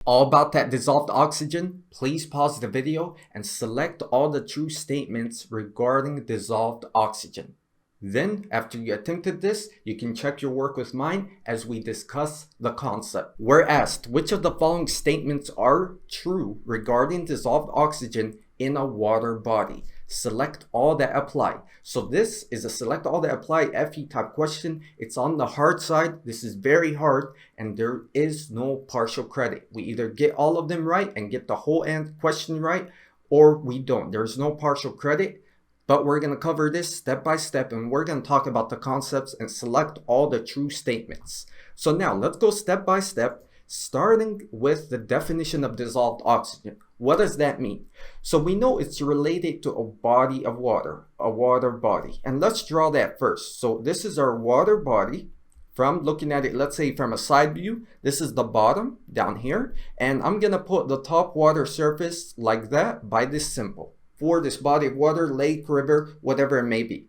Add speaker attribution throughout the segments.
Speaker 1: All about that dissolved oxygen? Please pause the video and select all the true statements regarding dissolved oxygen. Then, after you attempted this, you can check your work with mine as we discuss the concept. We're asked which of the following statements are true regarding dissolved oxygen in a water body. Select all that apply. So this is a select all that apply FE type question. It's on the hard side. This is very hard and there is no partial credit. We either get all of them right and get the whole question right, or we don't. There's no partial credit. But we're going to cover this step by step and we're going to talk about the concepts and select all the true statements. So now let's go step by step, starting with the definition of dissolved oxygen. What does that mean? So we know it's related to a body of water, a water body. And let's draw that first. So this is our water body. From looking at it, let's say from a side view, this is the bottom down here. And I'm going to put the top water surface like that by this symbol. For this body of water, lake, river, whatever it may be.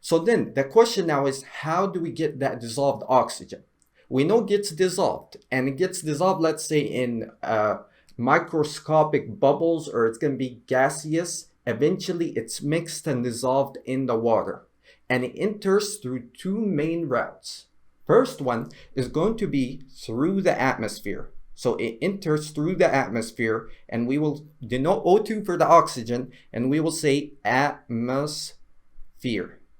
Speaker 1: So then the question now is, how do we get that dissolved oxygen? We know it gets dissolved, and it gets dissolved, let's say in microscopic bubbles, or it's going to be gaseous. Eventually it's mixed and dissolved in the water, and it enters through two main routes. First one is going to be through the atmosphere. So it enters through the atmosphere, and we will denote O2 for the oxygen, and we will say atmosphere,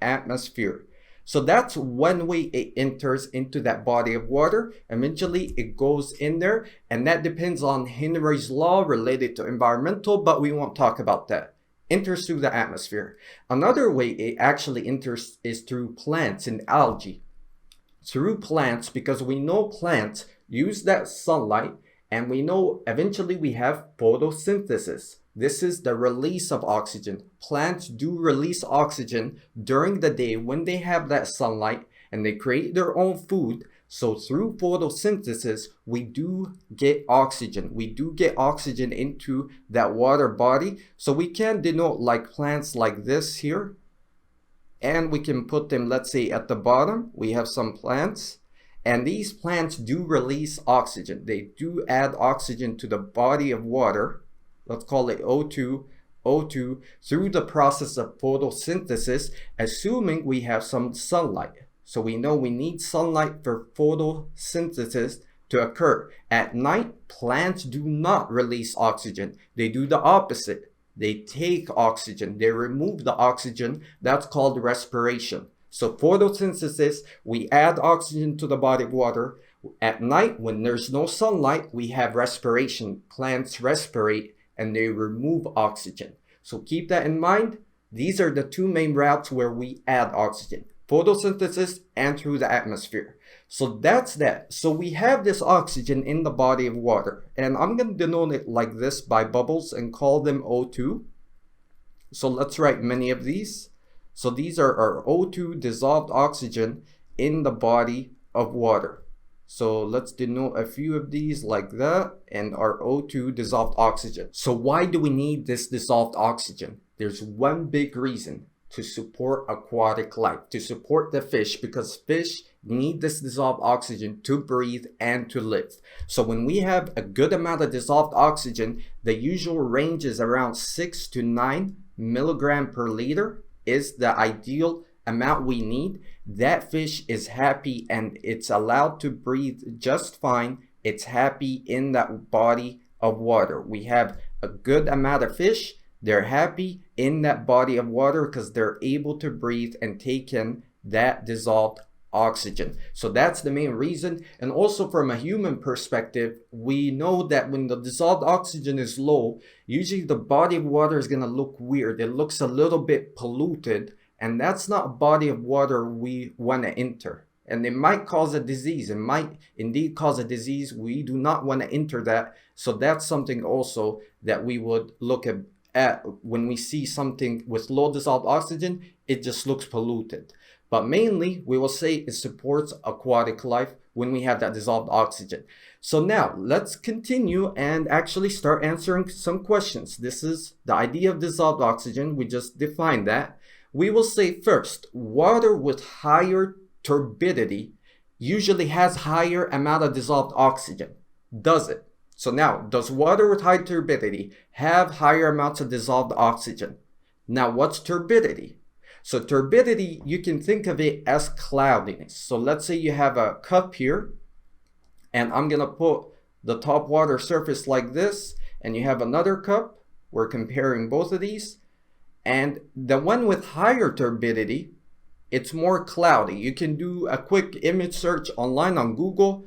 Speaker 1: atmosphere. So that's one way it enters into that body of water. Eventually it goes in there, and that depends on Henry's law related to environmental, but we won't talk about that. Enters through the atmosphere. Another way it actually enters is through plants and algae. Through plants, because we know plants use that sunlight, and we know eventually we have photosynthesis. This is the release of oxygen. Plants do release oxygen during the day when they have that sunlight, and they create their own food. So through photosynthesis, we do get oxygen. We do get oxygen into that water body. So we can denote like plants like this here. And we can put them, let's say at the bottom, we have some plants. And these plants do release oxygen. They do add oxygen to the body of water. Let's call it O2, through the process of photosynthesis, assuming we have some sunlight. So we know we need sunlight for photosynthesis to occur. At night, plants do not release oxygen. They do the opposite. They take oxygen. They remove the oxygen. That's called respiration. So photosynthesis, we add oxygen to the body of water. At night, when there's no sunlight, we have respiration. Plants respirate and they remove oxygen. So keep that in mind. These are the two main routes where we add oxygen. Photosynthesis and through the atmosphere. So that's that. So we have this oxygen in the body of water. And I'm going to denote it like this by bubbles and call them O2. So let's write many of these. So these are our O2 dissolved oxygen in the body of water. So let's denote a few of these like that, and our O2 dissolved oxygen. So why do we need this dissolved oxygen? There's one big reason: to support aquatic life, to support the fish, because fish need this dissolved oxygen to breathe and to live. So when we have a good amount of dissolved oxygen, the usual range is around 6 to 9 milligram per liter. Is the ideal amount we need. That fish is happy and it's allowed to breathe just fine. It's happy in that body of water. We have a good amount of fish. They're happy in that body of water because they're able to breathe and take in that dissolved oxygen. So that's the main reason. And also from a human perspective, we know that when the dissolved oxygen is low, usually the body of water is going to look weird. It looks a little bit polluted, and that's not a body of water we want to enter. And it might cause a disease. It might indeed cause a disease. We do not want to enter that. So that's something also that we would look at when we see something with low dissolved oxygen. It just looks polluted. But mainly, we will say it supports aquatic life when we have that dissolved oxygen. So now, let's continue and actually start answering some questions. This is the idea of dissolved oxygen. We just defined that. We will say first, water with higher turbidity usually has higher amount of dissolved oxygen. Does it? So now, does water with high turbidity have higher amounts of dissolved oxygen? Now, what's turbidity? So turbidity, you can think of it as cloudiness. So let's say you have a cup here, and I'm gonna put the top water surface like this, and you have another cup. We're comparing both of these. And the one with higher turbidity, it's more cloudy. You can do a quick image search online on Google.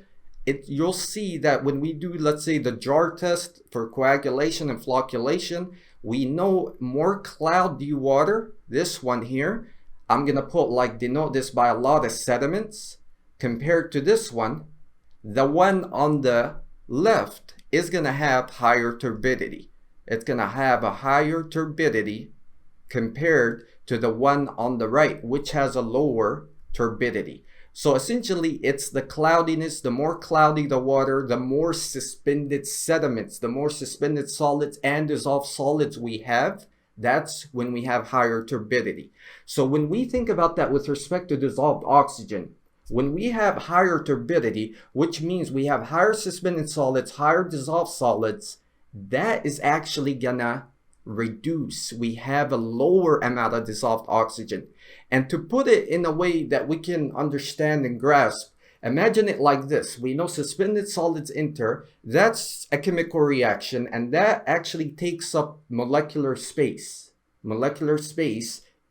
Speaker 1: You'll see that when we do, let's say, the jar test for coagulation and flocculation, we know more cloudy water, this one here, I'm gonna put like denote this by a lot of sediments, compared to this one, the one on the left is gonna have higher turbidity. It's gonna have a higher turbidity compared to the one on the right, which has a lower turbidity. So essentially, it's the cloudiness. The more cloudy the water, the more suspended sediments, the more suspended solids and dissolved solids we have, that's when we have higher turbidity. So when we think about that with respect to dissolved oxygen, when we have higher turbidity, which means we have higher suspended solids, higher dissolved solids, that is actually gonna reduce. We have a lower amount of dissolved oxygen. And to put it in a way that we can understand and grasp, imagine it like this. We know suspended solids enter, that's a chemical reaction, and that actually takes up molecular space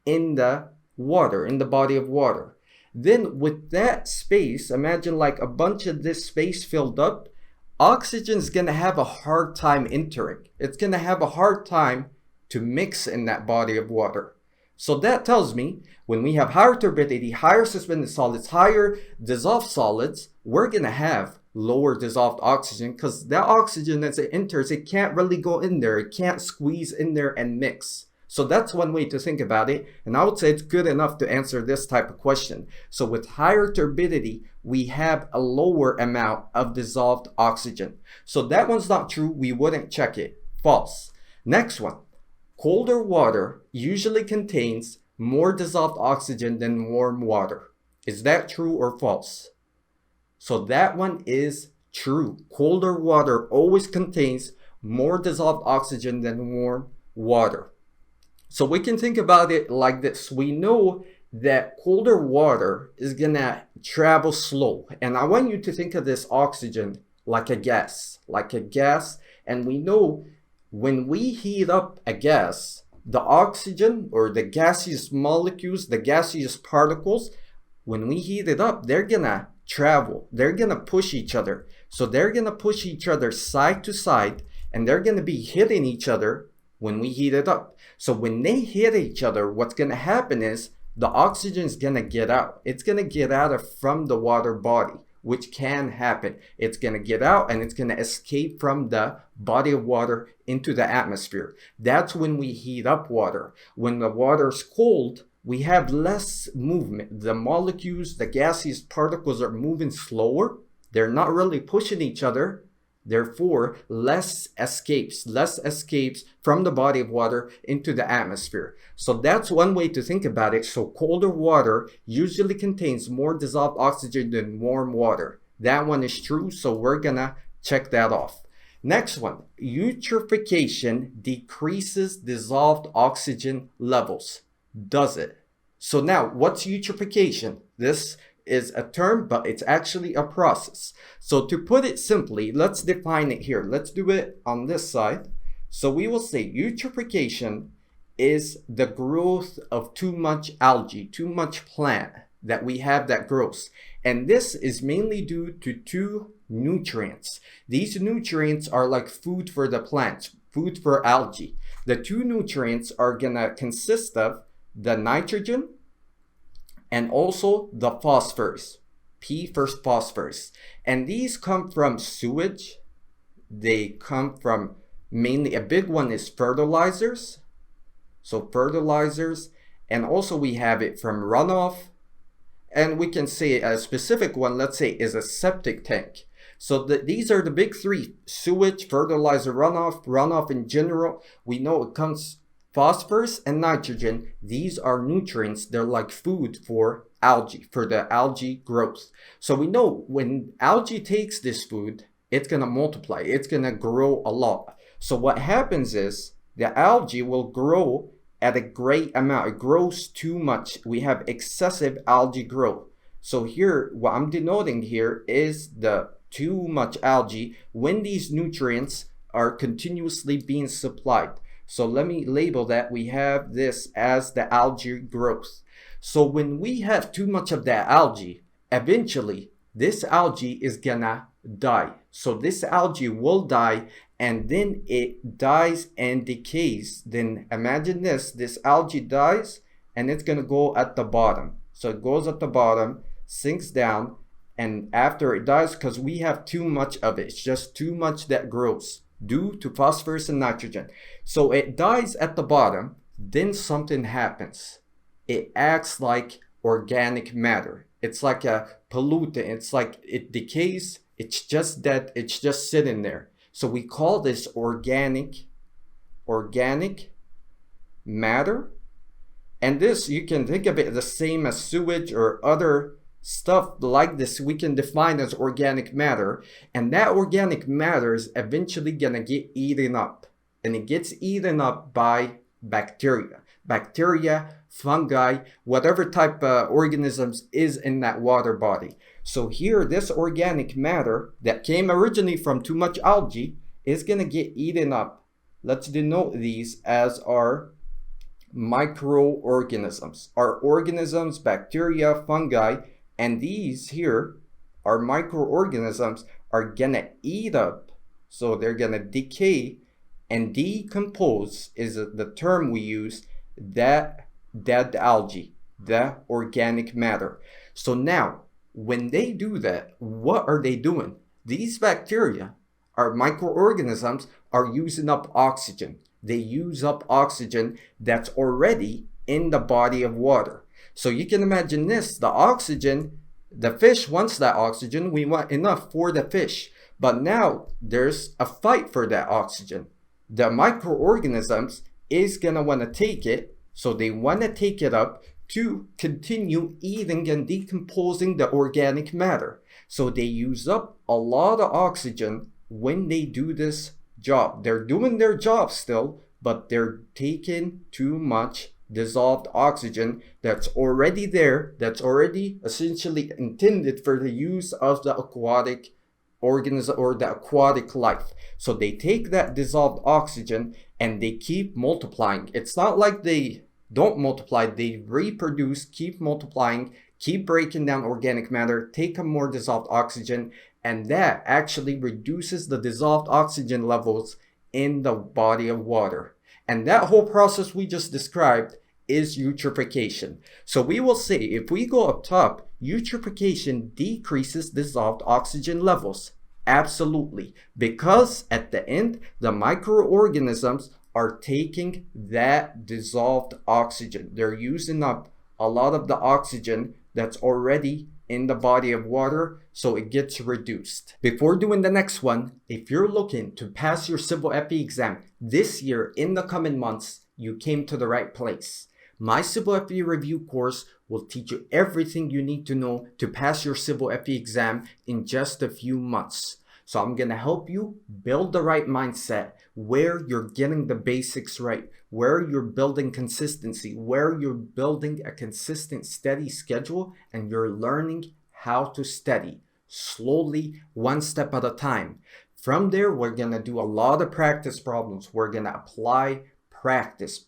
Speaker 1: in the water, in the body of water. Then with that space, imagine like a bunch of this space filled up, oxygen is going to have a hard time entering. It's going to have a hard time to mix in that body of water. So that tells me when we have higher turbidity, higher suspended solids, higher dissolved solids, we're going to have lower dissolved oxygen, because that oxygen as it enters, it can't really go in there. It can't squeeze in there and mix. So that's one way to think about it. And I would say it's good enough to answer this type of question. So with higher turbidity, we have a lower amount of dissolved oxygen. So that one's not true. We wouldn't check it. False. Next one. Colder water usually contains more dissolved oxygen than warm water. Is that true or false? So that one is true. Colder water always contains more dissolved oxygen than warm water. So we can think about it like this. We know that colder water is gonna travel slow. And I want you to think of this oxygen like a gas. And we know when we heat up a gas, the oxygen or the gaseous molecules, the gaseous particles, when we heat it up, they're gonna travel. They're gonna push each other. So they're gonna push each other side to side, and they're gonna be hitting each other when we heat it up. So when they hit each other, what's gonna happen is the oxygen is gonna get out. It's gonna get out from the water body, which can happen. It's gonna get out and it's gonna escape from the body of water into the atmosphere. That's when we heat up water. When the water's cold, we have less movement. The molecules, the gaseous particles are moving slower. They're not really pushing each other. Therefore, less escapes from the body of water into the atmosphere. So that's one way to think about it. So colder water usually contains more dissolved oxygen than warm water. That one is true, so we're gonna check that off. Next one, eutrophication decreases dissolved oxygen levels. Does it? So now, what's eutrophication? This is a term, but it's actually a process. So to put it simply, let's define it here. Let's do it on this side. So we will say eutrophication is the growth of too much algae, too much plant that we have that grows. And this is mainly due to two nutrients. These nutrients are like food for the plants, food for algae. The two nutrients are gonna consist of the nitrogen and also the phosphorus, P first phosphorus. And these come from sewage. They come from mainly, a big one is fertilizers. So fertilizers, and also we have it from runoff. And we can say a specific one, let's say, is a septic tank. So these are the big three: sewage, fertilizer, runoff in general. We know it comes phosphorus and nitrogen. These are nutrients. They're like food for algae, for the algae growth. So we know when algae takes this food, it's going to multiply. It's going to grow a lot. So what happens is the algae will grow at a great amount. It grows too much. We have excessive algae growth. So here, what I'm denoting here is the too much algae when these nutrients are continuously being supplied. So let me label that. We have this as the algae growth. So when we have too much of that algae, eventually this algae is gonna die. So this algae will die, and then it dies and decays. Then imagine this algae dies and it's gonna go at the bottom. So it goes at the bottom, sinks down, and after it dies, because we have too much of it, it's just too much that grows due to phosphorus and nitrogen. So it dies at the bottom, then something happens. It acts like organic matter. It's like a pollutant. It's like it decays. It's just that it's just sitting there. So we call this organic matter. And this, you can think of it the same as sewage or other stuff like this. We can define as organic matter. And that organic matter is eventually gonna get eaten up. And it gets eaten up by bacteria. Bacteria, fungi, whatever type of organisms is in that water body. So here, this organic matter that came originally from too much algae is going to get eaten up. Let's denote these as our microorganisms. Our organisms, bacteria, fungi, and these here, our microorganisms, are going to eat up. So they're going to decay and decompose is the term we use, that dead algae, the organic matter. So now, when they do that, what are they doing? These bacteria, our microorganisms, are using up oxygen. They use up oxygen that's already in the body of water. So you can imagine this, the oxygen, the fish wants that oxygen. We want enough for the fish. But now there's a fight for that oxygen. The microorganisms is going to want to take it. So they want to take it up to continue eating and decomposing the organic matter. So they use up a lot of oxygen when they do this job. They're doing their job still, but they're taking too much dissolved oxygen that's already there, that's already essentially intended for the use of the aquatic organism or the aquatic life. So they take that dissolved oxygen and they keep multiplying. It's not like they don't multiply, they reproduce, keep multiplying, keep breaking down organic matter, take on more dissolved oxygen, and that actually reduces the dissolved oxygen levels in the body of water. And that whole process we just described is eutrophication. So we will say, if we go up top, eutrophication decreases dissolved oxygen levels. Absolutely. Because at the end, the microorganisms are taking that dissolved oxygen. They're using up a lot of the oxygen that's already in the body of water, so it gets reduced. Before doing the next one, if you're looking to pass your Civil FE exam this year in the coming months, you came to the right place. My Civil FE review course will teach you everything you need to know to pass your Civil FE exam in just a few months. So I'm going to help you build the right mindset where you're getting the basics right, where you're building consistency, where you're building a consistent, steady schedule, and you're learning how to study slowly, one step at a time. From there, we're going to do a lot of practice problems. We're going to apply practice.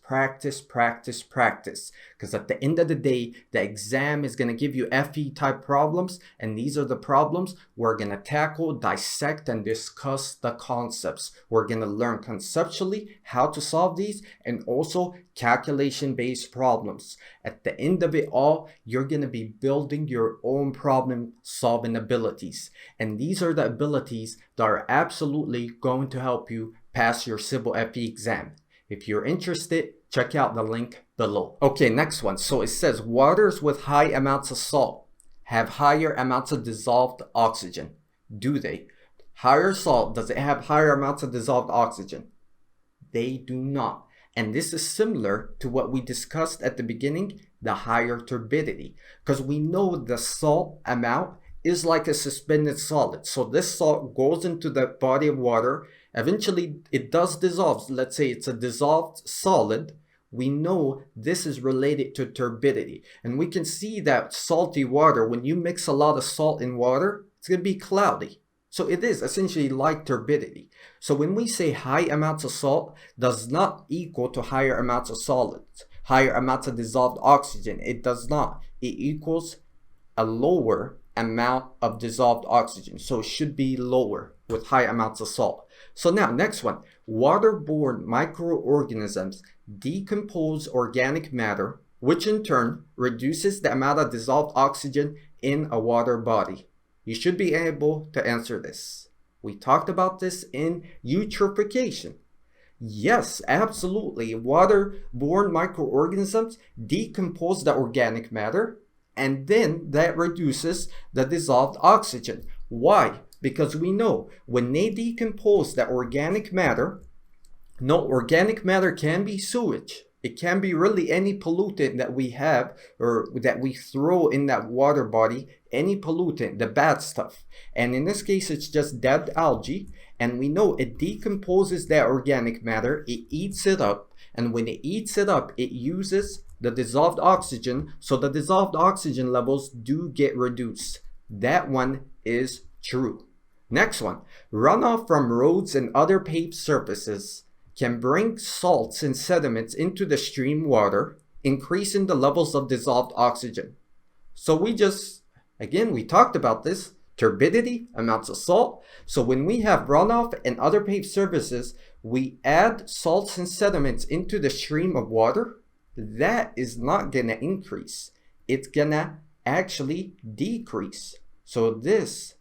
Speaker 1: Because at the end of the day, the exam is going to give you FE type problems. And these are the problems we're going to tackle, dissect, and discuss the concepts. We're going to learn conceptually how to solve these and also calculation-based problems. At the end of it all, you're going to be building your own problem-solving abilities. And these are the abilities that are absolutely going to help you pass your Civil FE exam. If you're interested, check out the link below. Okay, next one. So it says waters with high amounts of salt have higher amounts of dissolved oxygen. Do they? Higher salt, does it have higher amounts of dissolved oxygen? They do not. And this is similar to what we discussed at the beginning, the higher turbidity. Because we know the salt amount is like a suspended solid. So this salt goes into the body of water. Eventually, it does dissolve. Let's say it's a dissolved solid. We know this is related to turbidity. And we can see that salty water, when you mix a lot of salt in water, it's going to be cloudy. So it is essentially like turbidity. So when we say high amounts of salt does not equal to higher amounts of solids, higher amounts of dissolved oxygen. It does not. It equals a lower amount of dissolved oxygen. So it should be lower with high amounts of salt. So now, next one. Waterborne microorganisms decompose organic matter, which in turn reduces the amount of dissolved oxygen in a water body. You should be able to answer this. We talked about this in eutrophication. Yes, absolutely. Waterborne microorganisms decompose the organic matter, and then that reduces the dissolved oxygen. Why? Because we know when they decompose the organic matter, organic matter can be sewage. It can be really any pollutant that we have or that we throw in that water body, any pollutant, the bad stuff. And in this case, it's just dead algae. And we know it decomposes that organic matter, it eats it up. And when it eats it up, it uses the dissolved oxygen. So the dissolved oxygen levels do get reduced. That one is true. Next one, runoff from roads and other paved surfaces can bring salts and sediments into the stream water, increasing the levels of dissolved oxygen. So we talked about this, turbidity, amounts of salt. So when we have runoff and other paved surfaces, we add salts and sediments into the stream of water. That is not gonna increase. It's gonna actually decrease. So this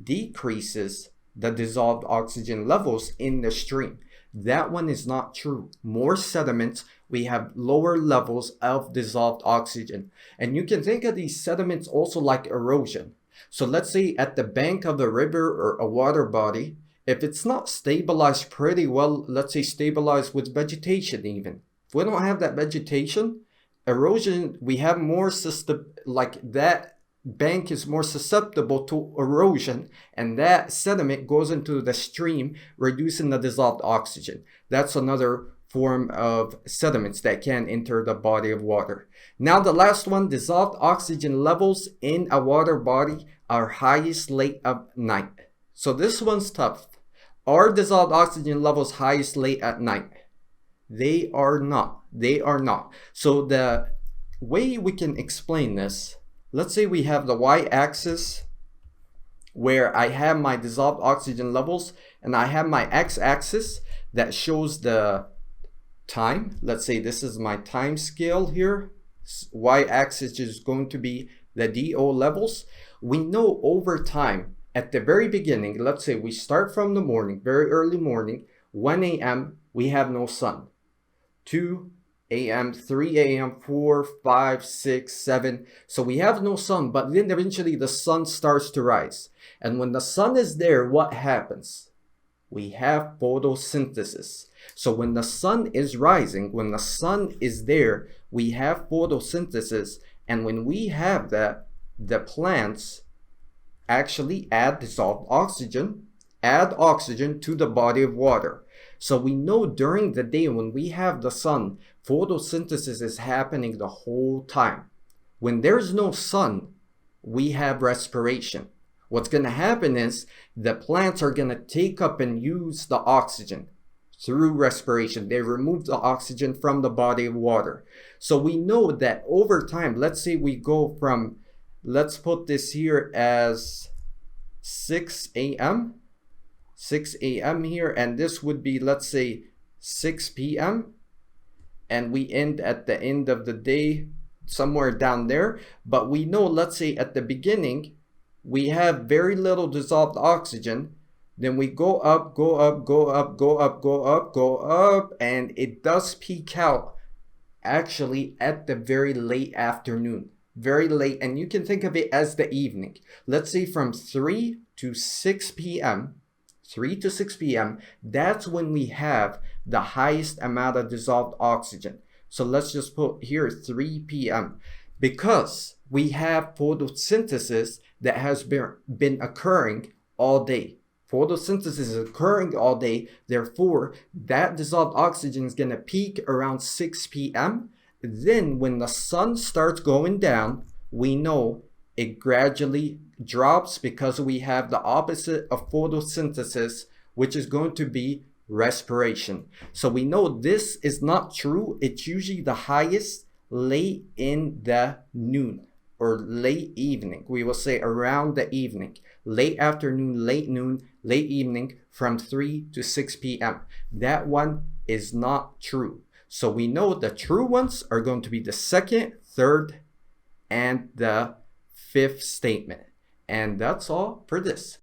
Speaker 1: decreases the dissolved oxygen levels in the stream. That one is not true. More sediments, we have lower levels of dissolved oxygen. And you can think of these sediments also like erosion. So let's say at the bank of a river or a water body, if it's not stabilized pretty well, let's say stabilized with vegetation even. If we don't have that vegetation, erosion, we have more system, like that bank is more susceptible to erosion, and that sediment goes into the stream, reducing the dissolved oxygen. That's another form of sediments that can enter the body of water. Now the last one, dissolved oxygen levels in a water body are highest late at night. So this one's tough. Are dissolved oxygen levels highest late at night? They are not. They are not. So the way we can explain this, let's say we have the y-axis where I have my dissolved oxygen levels, and I have my x-axis that shows the time. Let's say this is my time scale here. Y-axis is going to be the DO levels. We know over time, at the very beginning, let's say we start from the morning, very early morning, 1 a.m., we have no sun. 2 a.m., 3 a.m., 4, 5, 6, 7. So we have no sun, but then eventually the sun starts to rise. And when the sun is there, what happens? We have photosynthesis. So when the sun is rising, when the sun is there, we have photosynthesis. And when we have that, the plants actually add dissolved oxygen, add oxygen to the body of water. So we know during the day when we have the sun, photosynthesis is happening the whole time. When there's no sun, we have respiration. What's going to happen is the plants are going to take up and use the oxygen through respiration. They remove the oxygen from the body of water. So we know that over time, let's say we go from, let's put this here as 6 a.m. 6 a.m. here, and this would be, let's say, 6 p.m. and we end at the end of the day somewhere down there. But we know, let's say at the beginning, we have very little dissolved oxygen. Then we go up, go up, go up, go up, go up, go up, and it does peak out actually at the very late afternoon. Very late, and you can think of it as the evening. Let's say from 3 to 6 p.m., 3 to 6 p.m., that's when we have the highest amount of dissolved oxygen. So let's just put here 3 p.m. Because we have photosynthesis that has been occurring all day. Photosynthesis is occurring all day, therefore that dissolved oxygen is going to peak around 6 p.m. Then when the sun starts going down, we know it gradually drops because we have the opposite of photosynthesis, which is going to be respiration. So we know this is not true. It's usually the highest late in the noon or late evening. We will say around the evening, late afternoon, late noon, late evening, from 3 to 6 p.m. That one is not true. So we know the true ones are going to be the second, third, and the fifth statement. And that's all for this.